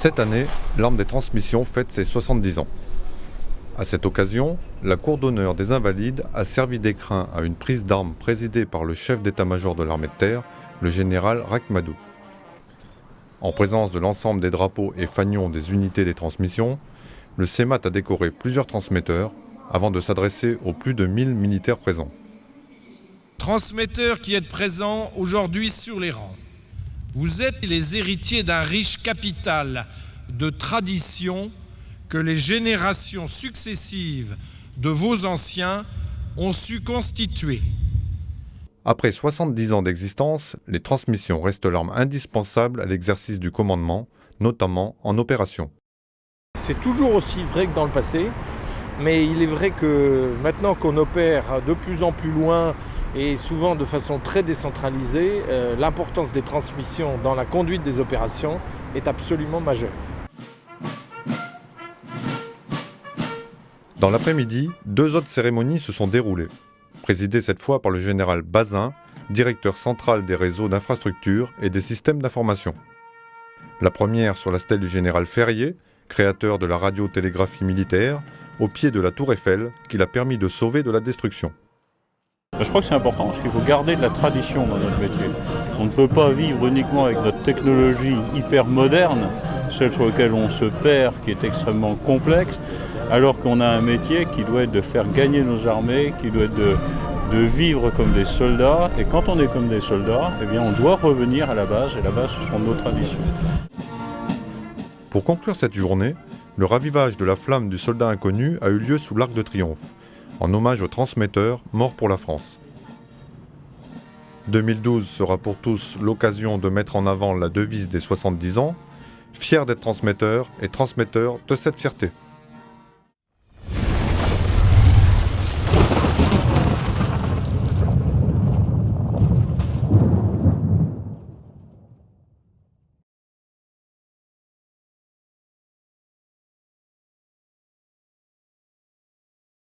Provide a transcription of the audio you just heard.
Cette année, l'arme des transmissions fête ses 70 ans. À cette occasion, la Cour d'honneur des Invalides a servi d'écrin à une prise d'armes présidée par le chef d'état-major de l'armée de terre, le général Rachmadou. En présence de l'ensemble des drapeaux et fanions des unités des transmissions, le CEMAT a décoré plusieurs transmetteurs avant de s'adresser aux plus de 1000 militaires présents. Transmetteurs qui êtes présents aujourd'hui sur les rangs, vous êtes les héritiers d'un riche capital de traditions que les générations successives de vos anciens ont su constituer. Après 70 ans d'existence, les transmissions restent l'arme indispensable à l'exercice du commandement, notamment en opération. C'est toujours aussi vrai que dans le passé, mais il est vrai que maintenant qu'on opère de plus en plus loin et souvent de façon très décentralisée, l'importance des transmissions dans la conduite des opérations est absolument majeure. Dans l'après-midi, 2 autres cérémonies se sont déroulées, présidées cette fois par le général Bazin, directeur central des réseaux d'infrastructures et des systèmes d'information. La première sur la stèle du général Ferrier, créateur de la radiotélégraphie militaire, au pied de la tour Eiffel, qui l'a permis de sauver de la destruction. Je crois que c'est important parce qu'il faut garder de la tradition dans notre métier. On ne peut pas vivre uniquement avec notre technologie hyper moderne, celle sur laquelle on se perd, qui est extrêmement complexe, alors qu'on a un métier qui doit être de faire gagner nos armées, qui doit être de vivre comme des soldats. Et quand on est comme des soldats, eh bien on doit revenir à la base, et la base ce sont nos traditions. Pour conclure cette journée, le ravivage de la flamme du soldat inconnu a eu lieu sous l'Arc de Triomphe, en hommage aux transmetteurs morts pour la France. 2012 sera pour tous l'occasion de mettre en avant la devise des 70 ans, fier d'être transmetteur et transmetteur de cette fierté.